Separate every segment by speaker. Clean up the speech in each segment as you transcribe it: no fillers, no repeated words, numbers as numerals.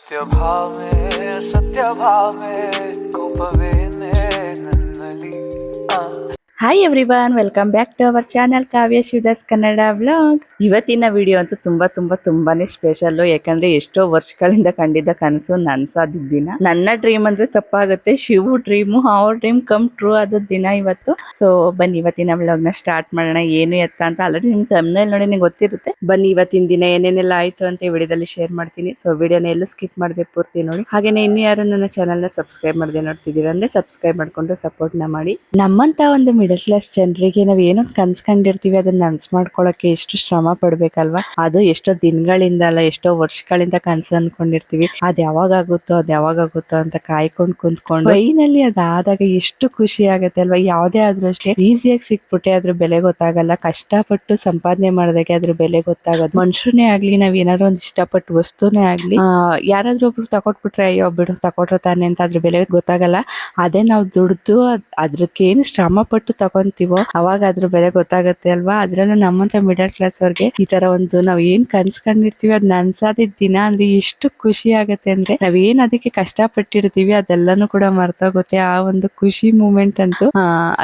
Speaker 1: ಸತ್ಯ ಭಾವೆ ಕೋಪವೇನೆ ನನ್ನಲ್ಲಿ hi everyone, welcome back to our channel Kavya Shivadas Kannada vlog. ಇವತ್ತಿನ ವಿಡಿಯೋ ಅಂತೂ ತುಂಬಾನೇ ಸ್ಪೆಷಲ್. ಯಾಕಂದ್ರೆ ಎಷ್ಟೋ ವರ್ಷಗಳಿಂದ ಕಂಡಿದ್ದ ಕನಸು ನನ್ಸಾದ ದಿನ. ನನ್ನ ಡ್ರೀಮ್ ಅಂದ್ರೆ ತಪ್ಪಾಗುತ್ತೆ, ಶಿವು ಡ್ರೀಮು, ಅವ್ರ ಡ್ರೀಮ್ ಕಮ್ ಟ್ರೂ ಆದ ದಿನ ಇವತ್ತು. ಸೊ ಬನ್ನಿ ಇವತ್ತಿನ ವ್ಲಾಗ್ ನ ಸ್ಟಾರ್ಟ್ ಮಾಡೋಣ. ಏನು ಎತ್ತ ಅಂತ ಆಲ್ರೆಡಿ ನಿಮ್ ತಮ್ಮನೇಲಿ ನೋಡಿ ನಿಮ್ಗೆ ಗೊತ್ತಿರುತ್ತೆ. ಬನ್ನಿ ಇವತ್ತಿನ ದಿನ ಏನೇನೆಲ್ಲ ಆಯ್ತು ಅಂತ ಈ ವಿಡಿಯೋದಲ್ಲಿ ಶೇರ್ ಮಾಡ್ತೀನಿ. ಸೊ ವಿಡಿಯೋನ ಎಲ್ಲೂ ಸ್ಕಿಪ್ ಮಾಡದೆ ಪೂರ್ತಿ ನೋಡಿ. ಹಾಗೇನೆ ಇನ್ನು ಯಾರು ನನ್ನ ಚಾನಲ್ ನ ಸಬ್ಸ್ಕ್ರೈಬ್ ಮಾಡದೆ ನೋಡ್ತಿದ್ದೀರಾ ಅಂದ್ರೆ ಸಬ್ಸ್ಕ್ರೈಬ್ ಮಾಡ್ಕೊಂಡು ಸಪೋರ್ಟ್ ನ ಮಾಡಿ. ನಮ್ಮಂತ ಒಂದು ಮಿಡಲ್ ಕ್ಲಾಸ್ ಜನರಿಗೆ ನಾವ್ ಏನೋ ಕನ್ಸ್ಕೊಂಡಿರ್ತೀವಿ ಅದನ್ನ ನನ್ಸ್ ಮಾಡ್ಕೊಳಕ್ಕೆ ಎಷ್ಟು ಶ್ರಮ ಪಡ್ಬೇಕಲ್ವಾ. ಅದು ಎಷ್ಟೋ ದಿನಗಳಿಂದ ಅಲ್ಲ, ಎಷ್ಟೋ ವರ್ಷಗಳಿಂದ ಕನ್ಸು ಅನ್ಕೊಂಡಿರ್ತೀವಿ. ಅದ್ ಯಾವಾಗಾಗುತ್ತೋ ಅಂತ ಕಾಯ್ಕೊಂಡ್ ಕುಂತ್ಕೊಂಡು ಫೈನಲಿ ಅದಾದಾಗ ಎಷ್ಟು ಖುಷಿ ಆಗತ್ತೆ ಅಲ್ವಾ. ಯಾವ್ದೇ ಆದ್ರೂ ಅಷ್ಟೇ, ಈಸಿಯಾಗಿ ಸಿಕ್ಬಿಟ್ಟೆ ಅದ್ರ ಬೆಲೆ ಗೊತ್ತಾಗಲ್ಲ. ಕಷ್ಟಪಟ್ಟು ಸಂಪಾದನೆ ಮಾಡಿದಾಗೆ ಅದ್ರ ಬೆಲೆ ಗೊತ್ತಾಗೋದು. ಮನುಷ್ಯನೇ ಆಗ್ಲಿ, ನಾವ್ ಏನಾದ್ರು ಒಂದ್ ಇಷ್ಟಪಟ್ಟು ವಸ್ತುನೇ ಆಗ್ಲಿ, ಯಾರಾದ್ರೂ ಒಬ್ರು ತಕೊಟ್ಬಿಟ್ರೆ ಅಯ್ಯೋ ಬಿಡು ತಕೊಟ್ರು ತಾನೆ ಅಂತ ಅದ್ರ ಬೆಲೆ ಗೊತ್ತಾಗಲ್ಲ. ಅದೇ ನಾವು ದುಡ್ದು ಅದ್ರಕ್ಕೇನು ಶ್ರಮ ಪಟ್ಟು ತಗೊಂತೀವೋ ಅವಾಗ ಅದ್ರ ಬೆಲೆ ಗೊತ್ತಾಗತ್ತೆ ಅಲ್ವಾ. ಅದ್ರಲ್ಲೂ ನಮ್ಮಂತ ಮಿಡಲ್ ಕ್ಲಾಸ್ ಅವ್ರಿಗೆ ಈ ತರ ಒಂದು ನಾವ್ ಏನ್ ಕನ್ಸ್ಕೊಂಡಿರ್ತೀವಿ ಅದ್ ನನ್ಸಾದಿದ್ ದಿನ ಅಂದ್ರೆ ಎಷ್ಟು ಖುಷಿ ಆಗತ್ತೆ ಅಂದ್ರೆ, ನಾವೇನ್ ಅದಕ್ಕೆ ಕಷ್ಟ ಪಟ್ಟಿರ್ತೀವಿ ಅದೆಲ್ಲಾನು ಕೂಡ ಮರ್ತೋಗುತ್ತೆ. ಆ ಒಂದು ಖುಷಿ ಮೂಮೆಂಟ್ ಅಂತೂ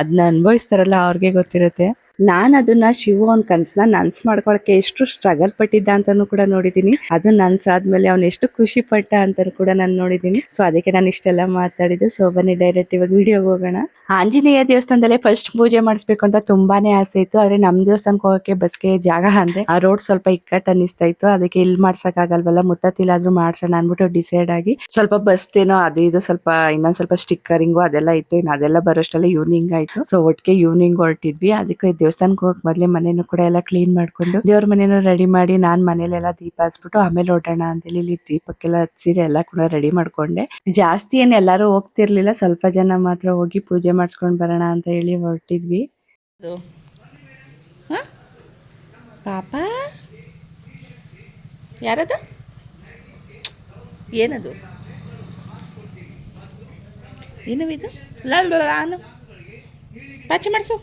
Speaker 1: ಅದನ್ನ ಅನುಭವಿಸ್ತಾರಲ್ಲ ಅವ್ರಿಗೆ ಗೊತ್ತಿರುತ್ತೆ. ನಾನ್ ಅದನ್ನ ಶಿವು ಅವ್ನ್ ಕನ್ಸನ್ನ ನನ್ಸ್ ಮಾಡ್ಕೊಳಕ್ಕೆ ಎಷ್ಟು ಸ್ಟ್ರಗಲ್ ಪಟ್ಟಿದ್ದ ಅಂತಾನು ಕೂಡ ನೋಡಿದೀನಿ. ಅದು ನನ್ಸಾದ್ಮೇಲೆ ಅವ್ನ್ ಎಷ್ಟು ಖುಷಿ ಪಟ್ಟ ಅಂತ ಕೂಡ ನಾನು ನೋಡಿದೀನಿ. ಸೊ ಅದಕ್ಕೆ ನಾನು ಇಷ್ಟೆಲ್ಲ ಮಾತಾಡಿದ್ದು. ಸೊ ಬನ್ನಿ ಡೈರೆಕ್ಟ್ ಇವಾಗ ವಿಡಿಯೋಗೆ ಹೋಗೋಣ. ಆಂಜನೇಯ ದೇವಸ್ಥಾನದಲ್ಲೇ ಫಸ್ಟ್ ಪೂಜೆ ಮಾಡಿಸ್ಬೇಕು ಅಂತ ತುಂಬಾನೇ ಆಸೆ ಇತ್ತು. ಆದ್ರೆ ನಮ್ ದೇವಸ್ಥಾನಕ್ಕೆ ಹೋಗಕ್ಕೆ ಬಸ್ಗೆ ಜಾಗ ಅಂದ್ರೆ ಆ ರೋಡ್ ಸ್ವಲ್ಪ ಇಕ್ಕಟ್ ಅನ್ನಿಸ್ತಾ ಇತ್ತು. ಅದಕ್ಕೆ ಇಲ್ಲಿ ಮಾಡ್ಸಕ್ ಆಗಲ್ವಲ್ಲ, ಮುತ್ತತ್ತಿಲಾದ್ರೂ ಮಾಡ್ಸೋಣ ಅನ್ಬಿಟ್ಟು ಡಿಸೈಡ್ ಆಗಿ ಸ್ವಲ್ಪ ಬಸ್ತೇನೋ ಅದು ಇದು ಸ್ವಲ್ಪ ಇನ್ನೊಂದ್ ಸ್ವಲ್ಪ ಸ್ಟಿಕ್ಕರಿಂಗು ಅದೆಲ್ಲ ಇತ್ತು. ಇನ್ನು ಅದೆಲ್ಲ ಬರೋಷ್ಟೆಲ್ಲ ಈವ್ನಿಂಗ್ ಆಯ್ತು. ಸೊ ಒಟ್ಟಿಗೆ ಈವ್ನಿಂಗ್ ಹೊರಟಿದ್ವಿ. ಅದಕ್ಕೆ ದೇವಸ್ಥಾನಕ್ಕೆ ಹೋಗಕ್ ಮೊದ್ಲೇ ಮನೇನು ಕೂಡ ಎಲ್ಲ ಕ್ಲೀನ್ ಮಾಡ್ಕೊಂಡು ದೇವ್ರ ಮನೇನು ರೆಡಿ ಮಾಡಿ ನಾನ್ ಮನೇಲೆಲ್ಲ ದೀಪ ಹಚ್ಬಿಟ್ಟು ಆಮೇಲೆ ಹೊರಡೋಣ ಅಂತೇಳಿ ಇಲ್ಲಿ ದೀಪಕ್ಕೆಲ್ಲ ಹಚ್ಚಿರಿ ಎಲ್ಲ ಕೂಡ ರೆಡಿ ಮಾಡ್ಕೊಂಡೆ. ಜಾಸ್ತಿ ಏನ್ ಎಲ್ಲಾರು ಹೋಗ್ತಿರ್ಲಿಲ್ಲ, ಸ್ವಲ್ಪ ಜನ ಮಾತ್ರ ಹೋಗಿ ಪೂಜೆ ಮಾಡಿಸ್ಕೊಂಡ್ ಬರೋಣ ಅಂತ ಹೇಳಿ ಹೊರಟಿದ್ವಿ. ಪಾಪ ಯಾರದು? ಏನದು? ಏನವಿದು? ನಾನು ಪಾಚಿ ಮಾಡಿಸು.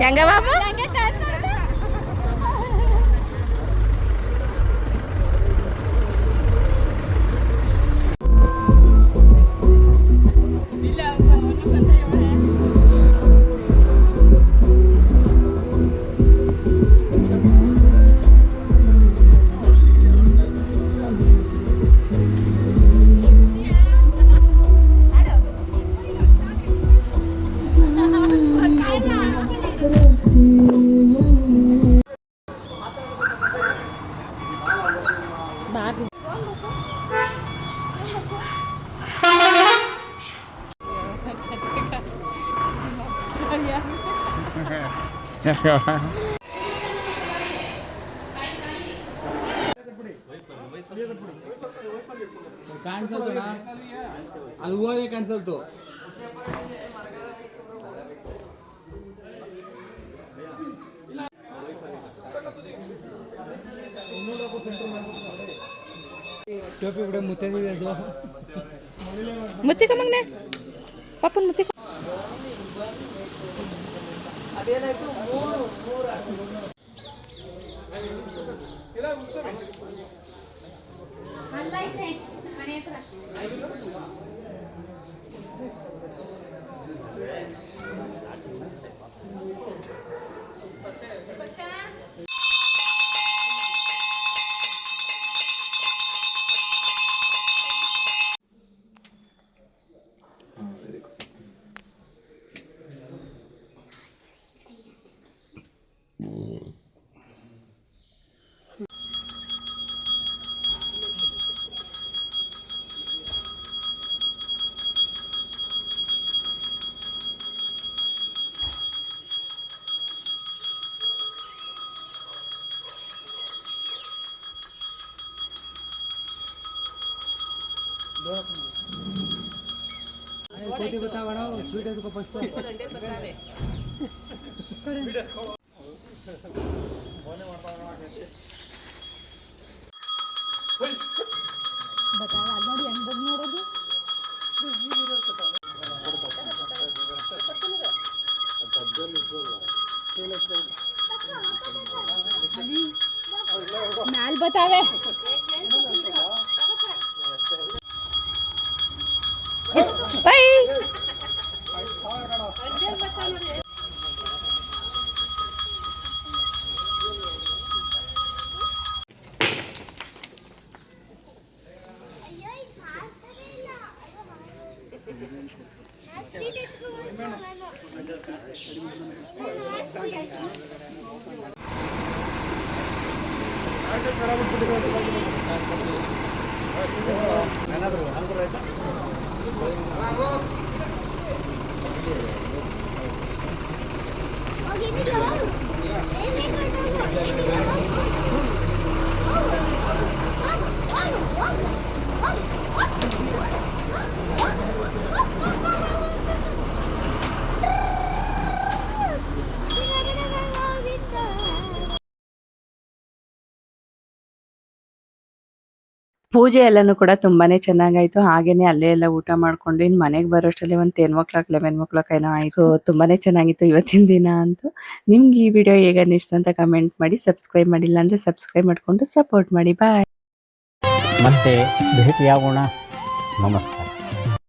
Speaker 1: ಹೆಂಗ ಬಾಬು?
Speaker 2: ಕಾಣಿಸಲ್ತು, ಅದು ಹೋದೆ ಕಾಣಿಸಲ್ತು. ಟೋಪಿ ಬಿಡ ಮುತ್ತಿದೆ ಅದು
Speaker 3: ಮುತ್ತಿಕ ಮಗನೆ ಪಾಪನ್ ಮುತ್ತಿಕ.
Speaker 2: ಅದೇನಾಯ್ತು? ಕೋಟಿ ಗೊತ್ತಾಗೋಣ ಸ್ವೀಟ್ ಅದಕ್ಕೆ ಫಸ್ಟ್
Speaker 3: ಮ್ಯಾಲ್ ಬತಾವೆ ಬೈ
Speaker 1: ಪೂಜೆ ಎಲ್ಲಾನು ಕೂಡ ತುಂಬಾನೇ ಚೆನ್ನಾಗಾಯ್ತು. ಹಾಗೇನೆ ಅಲ್ಲೇ ಎಲ್ಲ ಊಟ ಮಾಡ್ಕೊಂಡು ಇನ್ ಮನೆಗೆ ಬರೋಷ್ಟರಲ್ಲಿ ಒಂದು 10 o'clock 11 o'clock ಏನೋ ಆಯ್ತು. ತುಂಬಾನೇ ಚೆನ್ನಾಗಿತ್ತು ಇವತ್ತಿನ ದಿನ ಅಂತೂ. ನಿಮ್ಗೆ ಈ ವಿಡಿಯೋ ಹೇಗೆ ಅನ್ನಿಸ್ತು ಅಂತ ಕಮೆಂಟ್ ಮಾಡಿ. ಸಬ್ಸ್ಕ್ರೈಬ್ ಮಾಡಿಲ್ಲ ಅಂದ್ರೆ ಸಬ್ಸ್ಕ್ರೈಬ್ ಮಾಡ್ಕೊಂಡು ಸಪೋರ್ಟ್ ಮಾಡಿ. ಬಾಯ್.
Speaker 4: ಮತ್ತೆ ಭೇಟಿಯಾಗೋಣ. ನಮಸ್ಕಾರ.